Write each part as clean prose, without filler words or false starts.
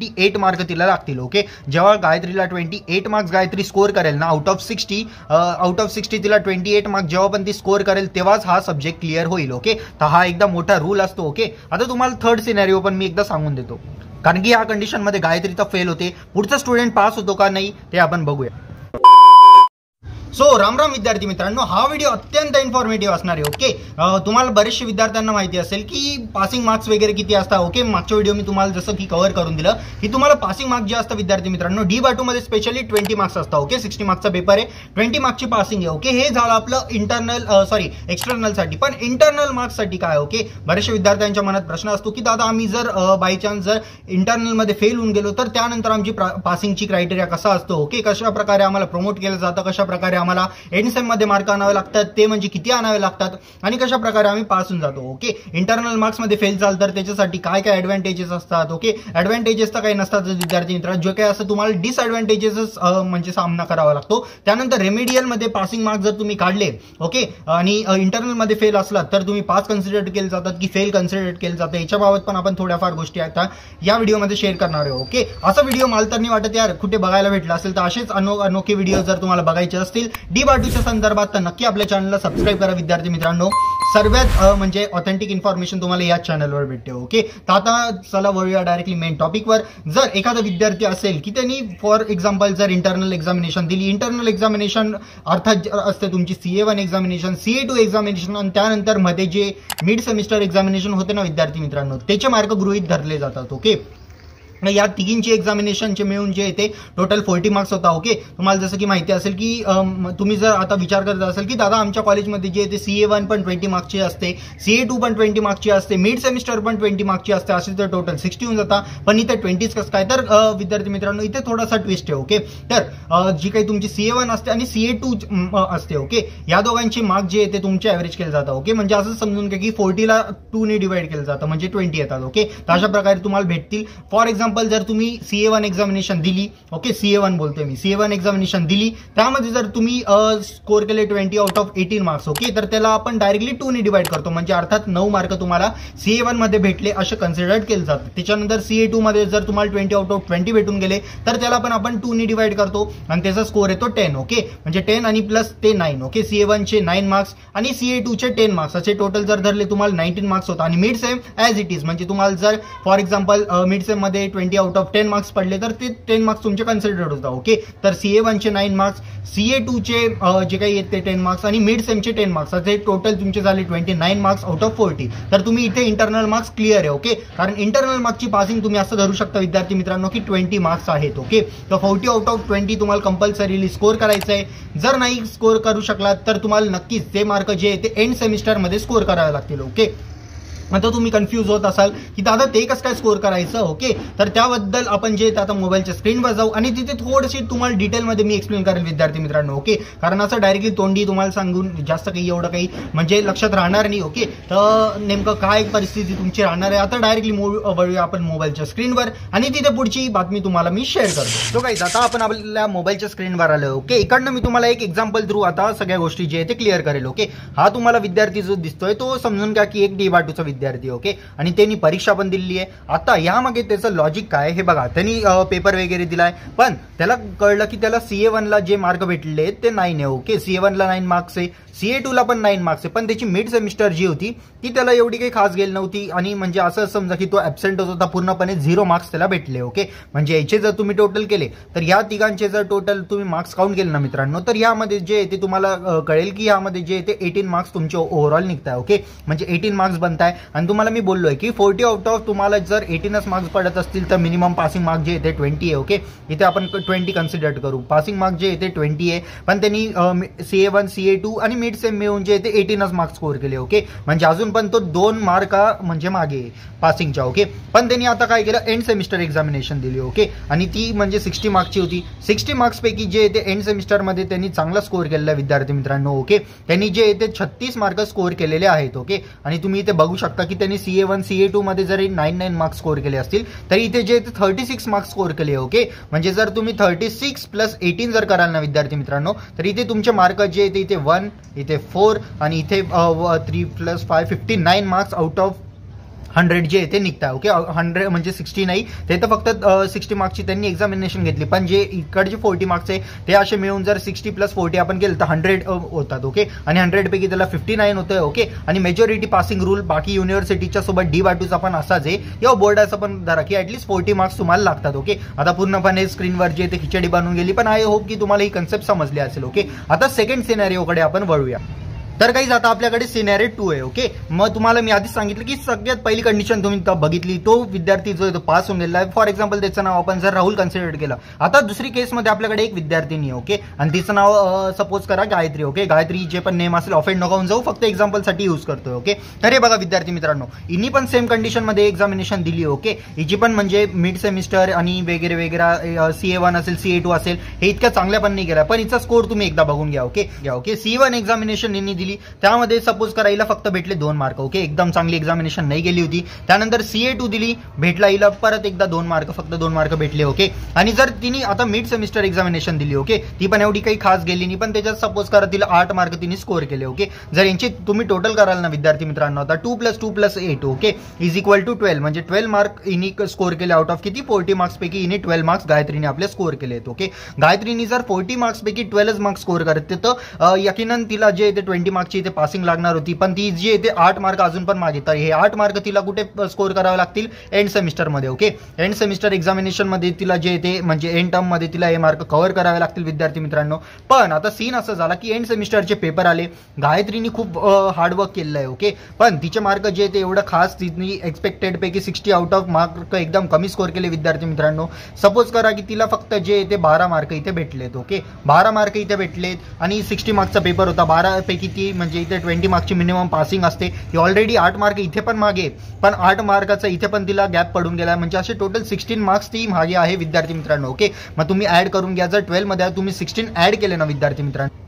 28 mark तिला लागतील. Okay, जेव्हा गायत्रीला 28 मार्क्स गायत्री स्कोर करेल ना आउट ऑफ 60 तिला 28 मार्क्स जेव्हा पण ती स्कोर करेल तेव्हाच हा सब्जेक्ट क्लिअर होईल. ओके, तर हा एकदा मोठा रूल असतो. ओके, आता तुम्हाला थर्ड सिनेरिओ पण मी एकदा सांगून देतो, कारण की या कंडिशनमध्ये गायत्री तर फेल होते, पुढचा स्टुडंट पास होतो का नाही ते आपण बघूया. सो राम राम विद्यार्थी मित्रांनो, हा व्हिडिओ अत्यंत इन्फॉर्मेटिव्ह असणार आहे. ओके, तुम्हाला बरेचशे विद्यार्थ्यांना माहिती असेल की पासिंग मार्क्स वगैरे किती असतात. ओके, मागच्या व्हिडिओ मी तुम्हाला जसं की कव्हर करून दिलं की तुम्हाला पासिंग मार्क्स जे असतात विद्यार्थी मित्रांनो D-BATU मध्ये स्पेशली 20 मार्क्स असतात. ओके, 60 मार्क्सचा पेपर आहे, 20 मार्क्सची पासिंग आहे. ओके, हे झालं आपलं एक्सटर्नल साठी. पण इंटरनल मार्क्स साठी काय? ओके, बऱ्याचशा विद्यार्थ्यांच्या मनात प्रश्न असतो की दादा आम्ही जर बाय चान्स जर इंटरनल मध्ये फेल होऊन गेलो तर त्यानंतर आमची पासिंगची क्रायटेरिया कसा असतो. ओके, कशा प्रकारे आम्हाला प्रमोट केलं जातं, कशा प्रकारे आम्हाला एंडसेम मध्ये मार्क आणावे लागतात, ते म्हणजे किती आणावे लागतात आणि कशा प्रकारे आम्ही पास होऊन जातो. ओके, इंटरनल मार्क्स मध्ये फेल झाल तर त्याच्यासाठी काय काय ऍडव्हान्टेजेस असतात. ओके, ऍडव्हान्टेजेस तर काही नसतात विद्यार्थी मित्रांनो, जे काही असं तुम्हाला डिसएडव्हान्टेजेस म्हणजे सामना करावा लागतो. त्यानंतर रेमेडियल मध्ये पासिंग मार्क्स जर तुम्ही काढले ओके आणि इंटरनल मध्ये फेल असला तर तुम्ही पास कन्सिडर केले जातात की फेल कन्सिडर केले जातं, याच्याबाबत पण आपण थोड्याफार गोष्टी आता या व्हिडिओमध्ये शेअर करणार आहे. ओके, असा व्हिडिओ मला तर नाही वाटत यार कुठे बघायला भेटला असेल, तर असेच अनोखे व्हिडिओ जर तुम्हाला बघायचे असतील D-BATUच्या संदर्भात तर नक्की आपल्या चॅनलला सबस्क्राईब करा विद्यार्थी मित्रांनो. सर्वात म्हणजे ऑथेंटिक इन्फॉर्मेशन तुम्हाला या चॅनलवर भेटते. ओके, तर आता चला वळूया डायरेक्टली मेन टॉपिकवर. जर एखादा विद्यार्थी असेल की त्यांनी फॉर एक्झाम्पल जर इंटरनल एक्झामिनेशन दिली, इंटरनल एक्झामिनेशन अर्थात असते तुमची CA1 एक्झामिनेशन, CA2 एक्झामिनेशन आणि त्यानंतर मध्ये जे मिड सेमिस्टर एक्झामिनेशन होते ना विद्यार्थी मित्रांनो, त्याचे मार्क गृहीत धरले जातात. ओके, या तिघींची एक्झामिनेशनचे मिळून जे येते टोटल 40 मार्क्स होता. ओके, तुम्हाला जसं की माहिती असेल की तुम्ही जर आता विचार करत असाल की दादा आमच्या कॉलेजमध्ये जे येते CA1 पण 20 मार्क्सची असते, CA2 पण 20 मार्क्सची असते, मिड सेमिस्टर पण 20 मार्क्सची असते, असे तर टोटल 60 होऊन जाता. पण इथे 20 कसं काय? तर विद्यार्थी मित्रांनो इथे थोडासा ट्विस्ट आहे. ओके, तर जी काही तुमची CA1 असते आणि CA2 असते. ओके, या दोघांची मार्क जे येते तुमचे ऍव्हरेज केले जातात. ओके, म्हणजे असं समजून घ्या की 40ला 2 ने डिवाइड केलं जातं म्हणजे 20 येतात. ओके, तर अशा प्रकारे तुम्हाला भेटतील. फॉर एक्झाम्पल जर तुम्ही CA1 एक्झामिनेशन दिली, ओके CA1 बोलतोय मी, CA1 एक्झामिनेशन दिली, त्यामध्ये जर तुम्ही स्कोर केले 20 आउट ऑफ 18 मार्क्स. ओके, तर त्याला आपण डायरेक्टली 2 ने डिवाइड करतो, म्हणजे अर्थात 9 मार्क तुम्हाला CA1 मध्ये भेटले असे कन्सिडर्ड केले जातात. त्याच्यानंतर CA2 मध्ये जर तुम्हाला 20 आउट ऑफ 20 भेटून गेले तर त्याला पण आपण 2 ने डिवाइड करतो आणि त्याचा स्कोर येतो 10. ओके, म्हणजे 10 आणि प्लस ते 9. ओके, CA1 चे 9 मार्क्स आणि CA2 चे 10 मार्क्स असे टोटल जर धरले तुम्हाला 19 मार्क्स होता. आणि mid sem as it is, म्हणजे तुम्हाला जर फॉर एक्झाम्पल मिड सेम मध्ये 20 आउट ऑफ 10 मार्क्स पडले तर ते 10 मार्क्स तुमचे कन्सिडर्ड होतात. ओके, तर CA1 चे 9 मार्क्स, CA2 चे जे काही येते 10 मार्क्स आणि मिड सेमचे 10 मार्क्स असे टोटल तुमचे झाले 29 मार्क्स आउट ऑफ 40. तर तुम्ही इथे इंटरनल मार्क्स क्लिअर आहे. ओके, कारण इंटरनल मार्क्सची पासिंग तुम्ही असं धरू शकता विद्यार्थी मित्रांनो की 20 मार्क्स आहेत. ओके, तर 40 आउट ऑफ 20 तुम्हाला कंपल्सरीली स्कोर करायचं आहे. जर नाही स्कोर करू शकलात तर तुम्हाला नक्कीच ते मार्क जे आहे ते एंड सेमिस्टरमध्ये स्कोर करावे लागतील. ओके, आता तुम्ही कन्फ्यूज होत असाल की दादा ते कसं काय स्कोर करायचं. ओके, तर त्याबद्दल आपण जे आता मोबाईलच्या स्क्रीनवर जाऊ आणि तिथे थोडीशी तुम्हाला डिटेलमध्ये मी एक्सप्लेन करेल विद्यार्थी मित्रांनो. ओके, कारण असं डायरेक्टली तोंडी तुम्हाला सांगून जास्त काही एवढं काही म्हणजे लक्षात राहणार नाही. ओके, तर नेमकं काय परिस्थिती तुमची राहणार आहे आता डायरेक्टली वळूया आपण मोबाईलच्या स्क्रीनवर आणि तिथे पुढची बातमी तुम्हाला मी शेअर करतो. तो गाईज आता आपण आपल्या मोबाईलच्या स्क्रीनवर आलो. ओके, इकडनं मी तुम्हाला एक एक्झाम्पल थ्रू आता सगळ्या गोष्टी जे आहे ते क्लिअर करेल. ओके, हा तुम्हाला विद्यार्थी जो दिसतोय तो समजून घ्या की एक D-BATUचा विद्यार्थी. ओके, आणि त्यांनी परीक्षा पण दिलेली आहे. आता यामागे त्याचं लॉजिक काय हे बघा. त्यांनी पेपर वगैरे दिलाय पण त्याला कळलं की त्याला CA1 ला जे मार्क भेटले ते 9 आहे. ओके, CA1 ला 9 मार्क्स आहे, CA2 ला पण 9 मार्क्स आहे, पण त्याची मिड सेमिस्टर जी होती ती त्याला एवढी काही खास गेली नव्हती आणि म्हणजे असं समजा की तो ऍबसेंट होता, पूर्णपणे 0 मार्क्स त्याला भेटले. ओके, म्हणजे याचे जर तुम्ही टोटल केले तर या तिघांचे जर टोटल तुम्ही मार्क्स काउंट केले ना मित्रांनो तर यामध्ये जे आहे ते तुम्हाला कळेल की यामध्ये जे आहे ते 18 मार्क्स तुमचे ओव्हरऑल निघताय. ओके, म्हणजे 18 मार्क्स बनताय. आणि तुम्हाला मी बोललोय की 40 आउट ऑफ तुम्हाला जर 18च मार्क्स पडत असतील तर मिनिमम पासिंग मार्क जे आहे ते 20 आहे. ओके, इथे आपण 20 कन्सिडर करू. पासिंग मार्क जे आहे ते 20 आहे, पण त्यांनी CA1 CA2 आणि मिड सेम मिळून जे ते 18च मार्क्स स्कोर केले. ओके, म्हणजे अजून पण तो 2 मार्क म्हणजे मागे पासिंगच्या. ओके, पण त्यांनी आता काय केलं एंड सेमिस्टर एक्झामिनेशन दिली. ओके, आणि ती म्हणजे 60 मार्क्सची होती. 60 मार्क्स पैकी जे ते एंड सेमिस्टरमध्ये त्यांनी चांगला स्कोर केलेला विद्यार्थी मित्रांनो. ओके, त्यांनी जे ते 36 मार्क स्कोर केलेले आहेत. ओके, आणि तुम्ही इथे बघू शकता की त्यांनी CA1 CA2 मध्ये जरी 9 मार्क्स स्कोर केले असतील तरी इथे जे 36 मार्क्स स्कोर केले. ओके, म्हणजे जर तुम्ही 36 + 18 जर कराल ना विद्यार्थी मित्रांनो तर इथे तुमचे मार्क जे ते इथे 1 इथे 4 आणि इथे 3 + 5 59 मार्क्स आउट ऑफ 100 जे ते निघताय. ओके 100 म्हणजे 60 नाही, ते तर फक्त 60 मार्क्सची त्यांनी एक्झामिनेशन घेतली, पण जे इकडचे 40 मार्क्स आहे ते असे मिळून जर 60 + 40 आपण केलं तर 100 होतात. ओके आणि 100 पैकी त्याला 59 होतं. ओके आणि मेजॉरिटी पासिंग रूल बाकी युनिव्हर्सिटीच्या सोबत D/2चा पण असाच आहे किंवा बोर्डाचा पण धरा की ऍटलीस्ट 40 मार्क्स तुम्हाला लागतात. ओके आता पूर्णपणे स्क्रीनवर जे ते खिचडी बनवून गेली, पण आय होप की तुम्हाला ही कन्सेप्ट समजली असेल. ओके आता सेकंड सिनेरिओकडे आपण वळूया. तर काही आता आपल्याकडे सिनेरिओ 2 आहे. ओके मग तुम्हाला मी आधीच सांगितलं की सगळ्यात पहिली कंडिशन तुम्ही बघितली, तो विद्यार्थी जो आहे तो पास होऊन गेला आहे. फॉर एक्झाम्पल त्याचं नाव आपण जर राहुल कन्सिडर केलं. आता दुसरी केसमध्ये आपल्याकडे एक विद्यार्थिनी आहे. ओके आणि तिचं नाव सपोज करा गायत्री. ओके गायत्री जे पण नेम असेल ऑफेंड नको होऊन जाऊ, फक्त एक्झाम्पलसाठी यूज करतोय. ओके तर हे बघा विद्यार्थी मित्रांनो, हिनी पण सेम कंडिशनमध्ये एक्झामिनेशन दिली. ओके हिची पण म्हणजे मिड सेमिस्टर आणि वगैरे वगैरे CA1 असेल CA2 असेल, हे इतक्या चांगल्या पण नाही गेला, पण हिचा स्कोर तुम्ही एकदा बघून घ्या. ओके C1 एक्झामिनेशन हिनी दिली, त्यामध्ये सपोज करा हिला फक्त भेटले 2 मार्क. ओके एकदम चांगली एक्झामिनेशन नाही गेली होती. त्यानंतर CA2 दिली, भेटला हिला परत एकदा 2 मार्क, फक्त 2 मार्क भेटले. ओके आणि जर तिने आता मिड सेमिस्टर एक्झामिनेशन दिली, ओके ती पण एवढी काही खास गेली नाही, पण त्याच्यात सपोज करा तिला 8 मार्क तिने स्कोर केले. ओके जर यांची तुम्ही टोटल कराल ना विद्यार्थी मित्रांनो, आता 2 + 2 + 8 ओके इज इक्वल टू 12, म्हणजे 12 मार्क हिने स्कोर केले आउट ऑफ किती 40 मार्क्स पैकी हिने 12 मार्क्स गायत्रीने आपले स्कोर केले. ओके गायत्रीने जर 40 मार्क्स पैकी 12 मार्क्स स्कोर करते तर यकीनन तिला जे ते 20 मार्क्सची इथे पासिंग लागणार होती, पण ती जी येते 8 मार्क अजून पण मागे, तर हे 8 मार्क तिला कुठे स्कोर करावे लागतील एंड सेमिस्टरमध्ये. ओके एंड सेमिस्टर एक्झामिनेशन मध्ये तिला जे येते म्हणजे एंड टर्म मध्ये तिला हे मार्क कव्हर करावे लागतील विद्यार्थी मित्रांनो. पण आता सीन असं झाला की एंड सेमिस्टरचे पेपर आले, गायत्रीने खूप हार्डवर्क केलेलं आहे. ओके पण तिचे मार्क जे ते एवढं खास तिने एक्सपेक्टेड पैकी 60 आउट ऑफ मार्क एकदम कमी स्कोर केले विद्यार्थी मित्रांनो. सपोज करा की तिला फक्त जे येते 12 मार्क इथे भेटलेत. ओके 12 मार्क इथे भेटलेत आणि 60 मार्कचा पेपर होता, 12 पैकी ती म्हणजे इथे 20 मार्कची मिनिमम पासिंग असते. ही ऑलरेडी 8 मार्क इथे पण मागे, पण 8 मार्काचा इथे पण तिला गॅप पडून गेला, म्हणजे असे टोटल 16 मार्क्स ती मागे आहे विद्यार्थी मित्रांनो. ओके मग तुम्ही ऍड करून घ्या, जर 12 मध्ये तुम्ही 16 ऍड केले ना विद्यार्थी मित्रांनो,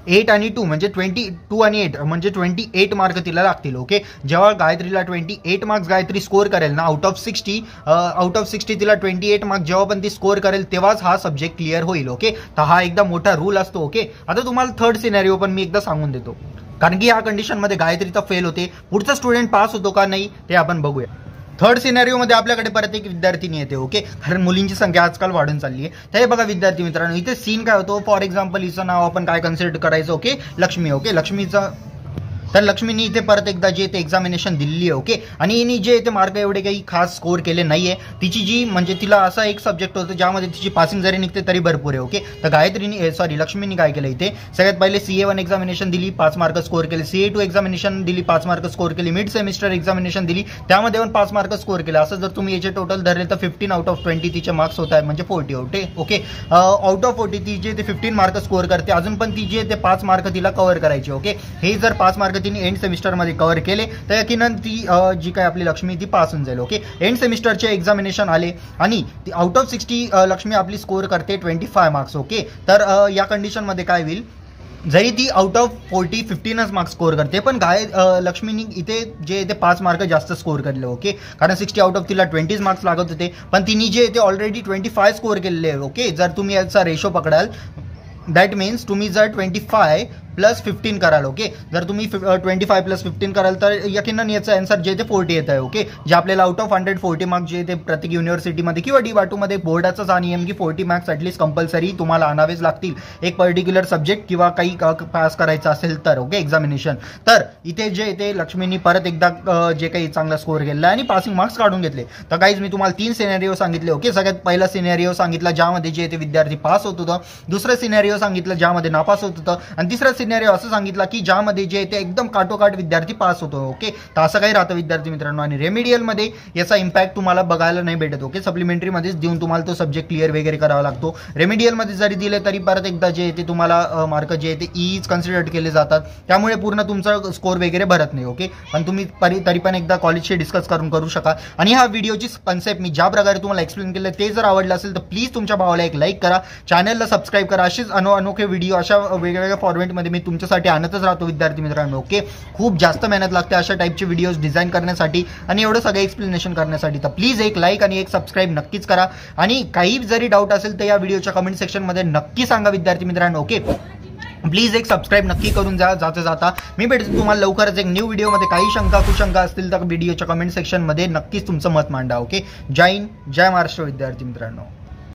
8 आणि 2 म्हणजे 22 आणि 8 म्हणजे 28 मार्क तिला लागतील. ओके जेव्हा गायत्रीला 28 मार्क्स गायत्री स्कोर करेल ना आउट ऑफ 60 तिला 28 मार्क्स जेव्हा पण ती स्कोर करेल तेव्हाच हा सब्जेक्ट क्लिअर होईल. ओके तर हा एकदम मोठा रूल असतो. ओके आता तुम्हाला थर्ड सिनेरिओ पण मी एकदा सांगून देतो, कारण की या कंडिशनमध्ये गायत्रीचा फेल होते, पुढचा स्टुडंट पास होतो का नाही ते आपण बघूया. थर्ड सिनेरिओमध्ये आपल्याकडे परत एक विद्यार्थिनी येते. ओके कारण मुलींची संख्या आजकाल वाढून चालली आहे. तर हे बघा विद्यार्थी मित्रांनो, इथे सीन काय होतो, फॉर एक्झाम्पल हिचं नाव आपण काय कन्सिडर करायचं. ओके लक्ष्मी. ओके लक्ष्मीचं तर लक्ष्मीनी इथे परत एकदा जे ते एक्झामिनेशन दिली आहे. ओके आणि हिने जे ते मार्क एवढे काही खास स्कोर केले नाहीये. तिची जी म्हणजे तिला असा एक सब्जेक्ट होतं ज्यामध्ये तिची पासिंग जरी निघते तरी भरपूर आहे. ओके तर लक्ष्मीनी काय केलं, इथे सगळ्यात पहिले CA1 एक्झामिनेशन दिली, 5 मार्क स्कोर केले. CA2 एक्झामिनेशन दिली, 5 मार्क स्कोर केली. मिड सेमिस्टर एक्झामिनेशन दिली, त्यामध्ये पण 5 मार्क स्कोर केले. असं जर तुम्ही याचे टोटल धरले तर 15 आउट ऑफ 20 तिचे मार्क्स होत आहेत, म्हणजे 40 होते. ओके आउट ऑफ 40 ती जे ते 15 मार्क स्कोर करते, अजून पण ती जे ते 5 मार्क तिला कव्हर करायचे. ओके हे जर 5 मार्क तिने एंड सेमिस्टर मध्ये कव्हर केले तर यकीनन ती जी काय आपली लक्ष्मी ती पास होऊन जाईल. ओके एंड सेमिस्टरचे एक्झामिनेशन आले आणि आउट ऑफ 60 लक्ष्मी आपली स्कोर करते 25 मार्क्स. ओके तर या कंडिशन मध्ये काय होईल, जरी ती आउट ऑफ 40 15च मार्क्स स्कोर करते, पण लक्ष्मीनी इथे जे ते 5 मार्क जास्त स्कोर केले. ओके कारण 60 आउट ऑफ तिला 20 मार्क्स लागत होते, पण तिने जे ते ऑलरेडी 25 स्कोर केलेले आहे. ओके जर तुम्ही याचा रेशो पकडाल, दॅट मीन्स तुम्ही जर 25 + 15 कराल. ओके जर तुम्ही 25 + 15 कराल तर यकीनन याचं आन्सर जे ते 40 येत आहे. ओके जे आपल्याला आउट ऑफ 140 मार्क्स जे ते प्रत्येक युनिव्हर्सिटीमध्ये किंवा D/2 मध्ये बोर्डाचाच हा नियम की 40 मार्क्स ॲटलीस्ट कंपल्सरी तुम्हाला आणावेच लागतील एक पर्टिक्युलर सब्जेक्ट किंवा काही पास करायचं असेल तर. ओके एक्झामिनेशन तर इथे जे ते लक्ष्मीनी परत एकदा जे काही चांगला स्कोर केला आणि पासिंग मार्क्स काढून घेतले. तर गाईज मी तुम्हाला 3 सिनेरिओ सांगितले. ओके सगळ्यात पहिला सिनेरिओ सांगितला ज्यामध्ये जे ते विद्यार्थी पास होत होतं, दुसरं सिनेरिओ सांगितलं ज्यामध्ये नापास होत होतं, आणि तिसरं सिनेरिओ असं सांगितलं की ज्यामध्ये जे ते एकदम काटोकाट विद्यार्थी पास होतो. ओके तर असं काही राहतं विद्यार्थी मित्रांनो. आणि रेमेडियलमध्ये याचा इम्पॅक्ट तुम्हाला बघायला नाही भेटत. ओके सप्लिमेंटरीमध्येच देऊन तुम्हाला तो सब्जेक्ट क्लिअर वगैरे करावा लागतो. रेमेडियलमध्ये जरी दिले तरी परत एकदा जे ते तुम्हाला मार्क जे ते ईज कन्सिडर केले जातात, त्यामुळे पूर्ण तुमचा स्कोर वगैरे भरत नाही. ओके पण तुम्ही तरी पण एकदा कॉलेजशी डिस्कस करू शका. आणि हा व्हिडिओची कन्सेप्ट मी ज्या प्रकारे तुम्हाला एक्सप्लेन केलं ते जर आवडलं असेल तर प्लीज तुमच्या भावाला एक लाईक करा, चॅनलला सबस्क्राईब करा. असेच अनोखे व्हिडिओ अशा वेगवेगळ्या फॉर्मॅटमध्ये मी तुमच्यासाठी आणतच राहतो विद्यार्थी मित्रांनो. ओके खूप जास्त मेहनत लागते अशा टाईपचे व्हिडिओज डिझाईन करण्यासाठी आणि एवढं सगळं एक्सप्लेनेशन करण्यासाठी. तर प्लीज एक लाईक आणि एक सबस्क्राईब नक्कीच करा. आणि काही जरी डाऊट असेल तर या व्हिडिओच्या कमेंट सेक्शनमध्ये नक्की सांगा विद्यार्थी मित्रांनो. ओके प्लीज एक सबस्क्राईब नक्की करून जा जाता. मी भेटतो तुम्हाला लवकरच एक न्यू व्हिडिओमध्ये. काही शंका कुशंका असतील तर व्हिडिओच्या कमेंट सेक्शनमध्ये नक्कीच तुमचं मत मांडा. ओके, जय हिंद, जय महाराष्ट्र विद्यार्थी मित्रांनो.